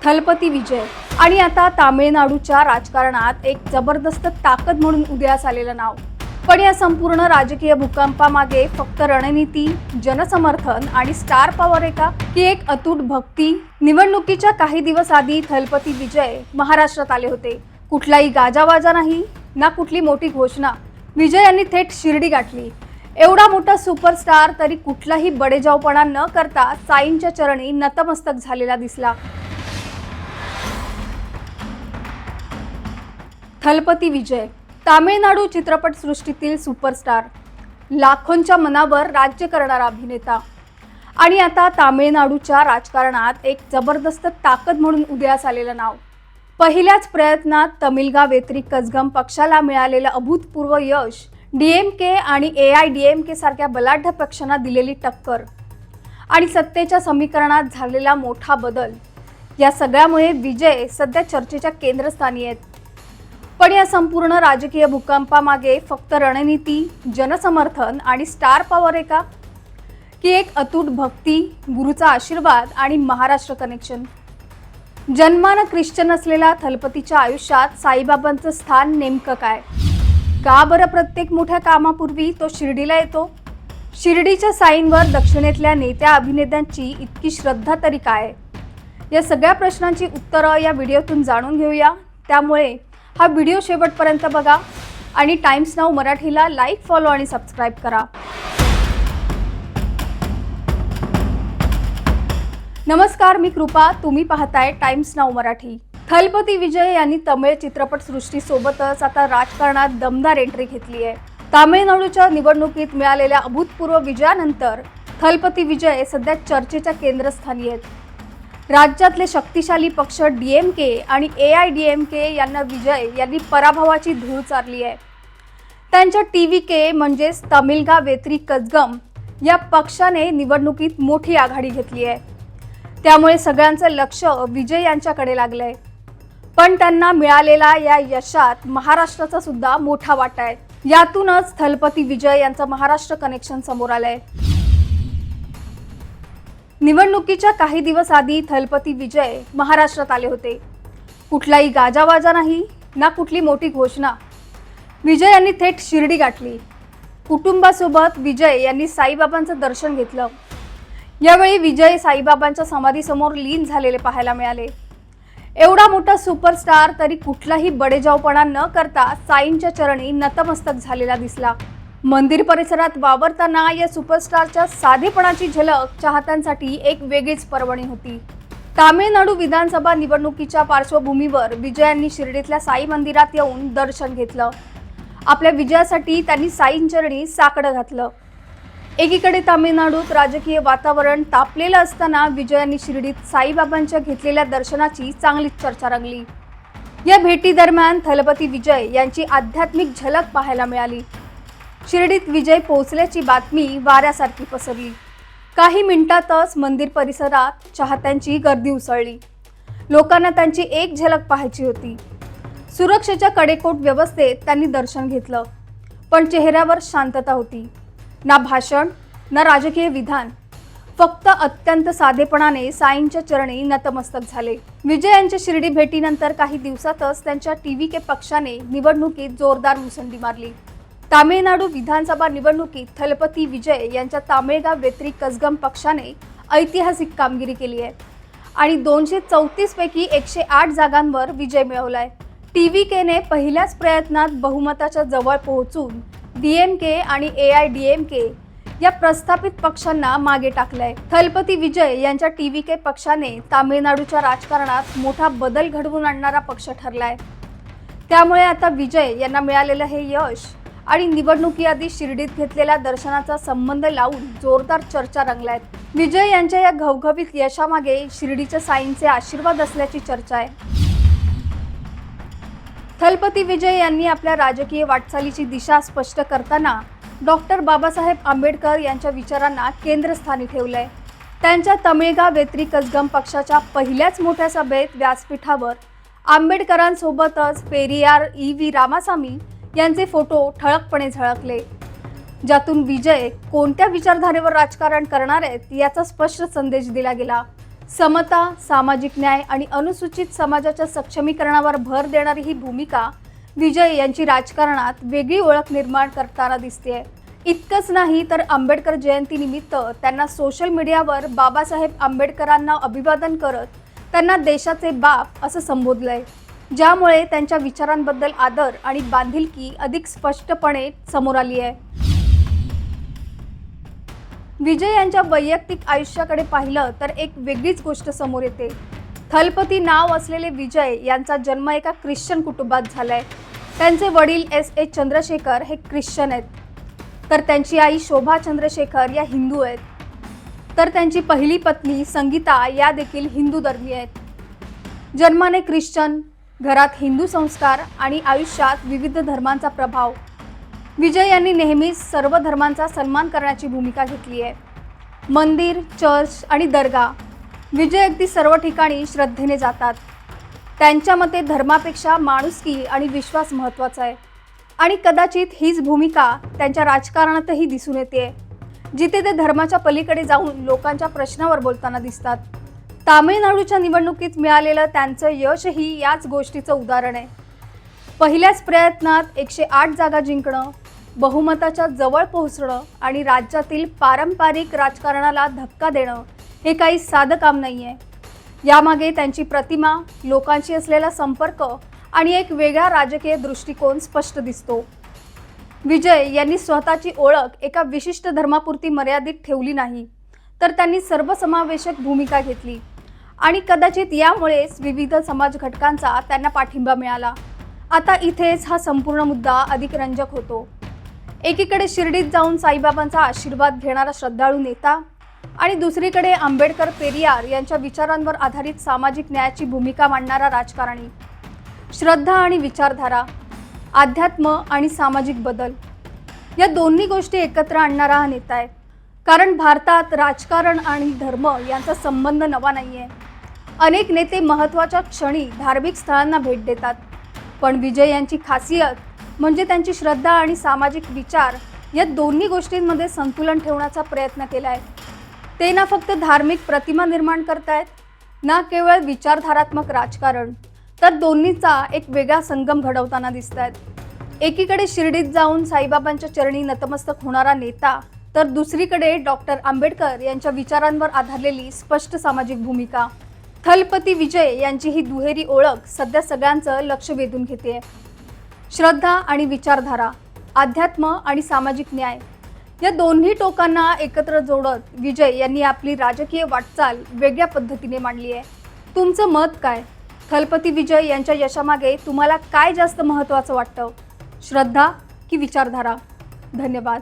थलपती विजय आणि आता तामिळनाडूच्या राजकारणात एक जबरदस्त ताकद म्हणून उदयास आलेलं नाव। पण या संपूर्ण राजकीय भूकंपामागे फक्त रणनीती, जनसमर्थन आणि स्टार पॉवर आहे का, की एक अतूट भक्ती? निवडणुकीच्या काही दिवस आधी थलपती विजय महाराष्ट्रात आले होते। कुठलाही गाजावाजा नाही ना कुठली मोठी घोषणा। विजय यांनी थेट शिर्डी गाठली। एवढा मोठा सुपरस्टार तरी कुठलाही बडेजावपणा न करता साईंच्या चरणी नतमस्तक झालेला दिसला। थलपती विजय तामिळनाडू चित्रपटसृष्टीतील सुपरस्टार, लाखोंच्या मनावर राज्य करणारा अभिनेता आणि आता तामिळनाडूच्या राजकारणात एक जबरदस्त ताकद म्हणून उदयास आलेलं नाव। पहिल्याच प्रयत्नात तमिलगा वेत्री कझगम पक्षाला मिळालेलं अभूतपूर्व यश, डीएमके आणि एआयडीएमके सारख्या बलाढ्य पक्षांना दिलेली टक्कर आणि सत्तेच्या समीकरणात झालेला मोठा बदल, या सगळ्यामुळे विजय सध्या चर्चेच्या केंद्रस्थानी आहेत। पण या संपूर्ण राजकीय भूकंपामागे फक्त रणनीती, जनसमर्थन आणि स्टार पॉवर आहे का, की एक अतूट भक्ती, गुरुचा आशीर्वाद आणि महाराष्ट्र कनेक्शन? जन्मानं ख्रिश्चन असलेल्या थलपतीच्या आयुष्यात साईबाबांचं स्थान नेमकं काय? का बरं प्रत्येक मोठ्या कामापूर्वी तो शिर्डीला येतो? शिर्डीच्या साईंवर दक्षिणेतल्या नेत्या अभिनेत्यांची इतकी श्रद्धा तरी काय? या सगळ्या प्रश्नांची उत्तरं या व्हिडिओतून जाणून घेऊया। त्यामुळे हा व्हिडिओ शेवटपर्यंत बघा आणि टाइम्स नाऊ मराठीला लाईक, फॉलो आणि सबस्क्राईब करा। नमस्कार, मी कृपा, तुम्ही पाहताय टाइम्स नाऊ मराठी। थलपती विजय यांनी तमिळ चित्रपटसृष्टीसोबतच आता राजकारणात दमदार एंट्री घेतली आहे। तामिळनाडूच्या निवडणुकीत मिळालेल्या अभूतपूर्व विजयानंतर थलपती विजय सध्या चर्चेच्या केंद्रस्थानी आहेत। राज्यातले शक्तिशाली पक्ष डीएमके आणि एआयडीएमके यांना विजय यांनी पराभवाची धूळ चारली आहे। त्यांच्या टीव्हीके म्हणजेच तमिलगा वेत्री कझगम या पक्षाने निवडणुकीत मोठी आघाडी घेतली आहे। त्यामुळे सगळ्यांचं लक्ष विजय यांच्याकडे लागलंय। पण त्यांना मिळालेल्या या यशात महाराष्ट्राचा सुद्धा मोठा वाटा आहे। यातूनच थलपती विजय यांचं महाराष्ट्र कनेक्शन समोर आलंय। निवडणुकीच्या काही दिवस आधी थलपती विजय महाराष्ट्रात आले होते। कुठलाही गाजावाजा नाही ना कुठली मोठी घोषणा। विजय यांनी थेट शिर्डी गाठली। कुटुंबासोबत विजय यांनी साईबाबांचं दर्शन घेतलं। यावेळी विजय साईबाबांच्या समाधीसमोर लीन झालेले पाहायला मिळाले। एवढा मोठा सुपरस्टार तरी कुठलाही बडेजावपणा न करता साईंच्या चरणी नतमस्तक झालेला दिसला। मंदिर परिसरात वावरताना या सुपरस्टारच्या साधेपणाची झलक चाहत्यांसाठी एक वेगळीच पर्वणी होती। तामिळनाडू विधानसभा निवडणुकीच्या पार्श्वभूमीवर विजयांनी शिर्डीतल्या साई मंदिरात येऊन दर्शन घेतलं। आपल्या विजयासाठी त्यांनी साईंचरणी साकडं घातलं। एकीकडे तामिळनाडूत राजकीय वातावरण तापलेलं असताना विजयांनी शिर्डीत साईबाबांच्या घेतलेल्या दर्शनाची चांगलीच चर्चा रंगली। या भेटीदरम्यान थलपती विजय यांची आध्यात्मिक झलक पाहायला मिळाली। शिर्डीत विजय पोहोचल्याची बातमी वाऱ्यासारखी पसरली। काही मिनिटातच मंदिर परिसरात चाहत्यांची गर्दी उसळली। लोकांना त्यांची एक झलक पाहायची होती। सुरक्षेच्या कडेकोट व्यवस्थेत त्यांनी दर्शन घेतलं, पण चेहऱ्यावर शांतता होती। ना भाषण ना राजकीय विधान, फक्त अत्यंत साधेपणाने साईंच्या चरणी नतमस्तक झाले। विजय यांच्या शिर्डी भेटीनंतर काही दिवसातच त्यांच्या टीव्हीके पक्षाने निवडणुकीत जोरदार मुसंडी मारली। तामिळनाडू विधानसभा निवडणुकीत थलपती विजय यांच्या तामिळगा वेत्री कझगम पक्षाने ऐतिहासिक कामगिरी केली आहे आणि 234 पैकी 108 जागांवर विजय मिळवलाय। टीव्हीकेने पहिल्याच प्रयत्नात बहुमताच्या जवळ पोहोचून डीएमके आणि एआयडीएमके या प्रस्थापित पक्षांना मागे टाकलंय। थलपती विजय यांच्या टीव्हीके पक्षाने तामिळनाडूच्या राजकारणात मोठा बदल घडवून आणणारा पक्ष ठरलाय। त्यामुळे आता विजय यांना मिळालेलं हे यश आणि निवडणुकीआधी शिर्डीत घेतलेल्या दर्शनाचा संबंध लावून जोरदार चर्चा रंगलायत। विजय यांच्या या घवघवीत यशामागे शिर्डीच्या साईंचे आशीर्वाद असल्याची चर्चा आहे। थलपती विजय यांनी आपल्या राजकीय वाटचालीची दिशा स्पष्ट करताना डॉक्टर बाबासाहेब आंबेडकर यांच्या विचारांना केंद्रस्थानी ठेवलंय। त्यांच्या तमिळगा वेत्री कझगम पक्षाच्या पहिल्याच मोठ्या सभेत व्यासपीठावर आंबेडकरांसोबतच पेरियार ई.व्ही. रामासामी यांचे फोटो ठळकपणे झळकले, ज्यातून विजय कोणत्या विचारधारेवर राजकारण करणार आहेत याचा स्पष्ट संदेश दिला गेला। समता, सामाजिक न्याय आणि अनुसूचित समाजाच्या सक्षमीकरणावर भर देणारी ही भूमिका विजय यांची राजकारणात वेगळी ओळख निर्माण करताना दिसते. इतकंच नाही तर आंबेडकर जयंतीनिमित्त त्यांना सोशल मीडियावर बाबासाहेब आंबेडकरांना अभिवादन करत त्यांना देशाचे बाप असं संबोधलंय, ज्यामुळे त्यांच्या विचारांबद्दल आदर आणि बांधिलकी अधिक स्पष्टपणे समोर आली आहे. विजय यांच्या वैयक्तिक आयुष्याकडे पाहिलं तर एक वेगळीच गोष्ट समोर येते. थलपती नाव असलेले विजय यांचा जन्म एका ख्रिश्चन कुटुंबात झालाय. त्यांचे वडील S.A. चंद्रशेखर हे ख्रिश्चन आहेत, तर त्यांची आई शोभा चंद्रशेखर या हिंदू आहेत, तर त्यांची पहिली पत्नी संगीता या देखील हिंदू धर्मीय आहेत. जन्माने ख्रिश्चन, घरात हिंदू संस्कार आणि आयुष्यात विविध धर्मांचा प्रभाव. विजय यांनी नेहमीच सर्व धर्मांचा सन्मान करण्याची भूमिका घेतली आहे. मंदिर, चर्च आणि दर्गा विजय अगदी सर्व ठिकाणी श्रद्धेने जातात. त्यांच्या मते धर्मापेक्षा माणुसकी आणि विश्वास महत्त्वाचा आहे आणि कदाचित हीच भूमिका त्यांच्या राजकारणातही दिसून येते, जिथे ते धर्माच्या पलीकडे जाऊन लोकांच्या प्रश्नावर बोलताना दिसतात. तामिळनाडूच्या निवडणुकीत मिळालेलं त्यांचं यशही याच गोष्टीचं उदाहरण आहे. पहिल्याच प्रयत्नात 108 जागा जिंकणं, बहुमताच्या जवळ पोहोचणं आणि राज्यातील पारंपरिक राजकारणाला धक्का देणं हे काही साधं काम नाही आहे. यामागे त्यांची प्रतिमा, लोकांशी असलेला संपर्क आणि एक वेगळा राजकीय दृष्टिकोन स्पष्ट दिसतो. विजय यांनी स्वतःची ओळख एका विशिष्ट धर्मापुरती मर्यादित ठेवली नाही, तर त्यांनी सर्वसमावेशक भूमिका घेतली आणि कदाचित यामुळेच विविध समाज घटकांचा त्यांना पाठिंबा मिळाला. आता इथेच हा संपूर्ण मुद्दा अधिक रंजक होतो. एकीकडे शिर्डीत जाऊन साईबाबांचा आशीर्वाद घेणारा श्रद्धाळू नेता आणि दुसरीकडे आंबेडकर, पेरियार यांच्या विचारांवर आधारित सामाजिक न्यायाची भूमिका मांडणारा राजकारणी. श्रद्धा आणि विचारधारा, अध्यात्म आणि सामाजिक बदल या दोन्ही गोष्टी एकत्र आणणारा हा नेता आहे. कारण भारतात राजकारण आणि धर्म यांचा संबंध नवा नाही आहे. अनेक नेते महत्त्वाच्या क्षणी धार्मिक स्थळांना भेट देतात, पण विजय यांची खासियत म्हणजे त्यांची श्रद्धा आणि सामाजिक विचार या दोन्ही गोष्टींमध्ये संतुलन ठेवण्याचा प्रयत्न केला आहे. ते ना फक्त धार्मिक प्रतिमा निर्माण करतायत, ना केवळ विचारधारात्मक राजकारण, तर दोन्हीचा एक वेगळा संगम घडवताना दिसत आहेत. एकीकडे शिर्डीत जाऊन साईबाबांच्या चरणी नतमस्तक होणारा नेता, तर दुसरीकडे डॉक्टर आंबेडकर यांच्या विचारांवर आधारलेली स्पष्ट सामाजिक भूमिका. थलपती विजय यांची ही दुहेरी ओळख सध्या सगळ्यांचं लक्ष वेधून घेते. श्रद्धा आणि विचारधारा, अध्यात्म आणि सामाजिक न्याय या दोन्ही टोकांना एकत्र जोडत विजय यांनी आपली राजकीय वाटचाल वेगळ्या पद्धतीने मांडली आहे. तुमचं मत काय? थलपती विजय यांच्या यशामागे तुम्हाला काय जास्त महत्त्वाचं वाटतं? श्रद्धा की विचारधारा? धन्यवाद.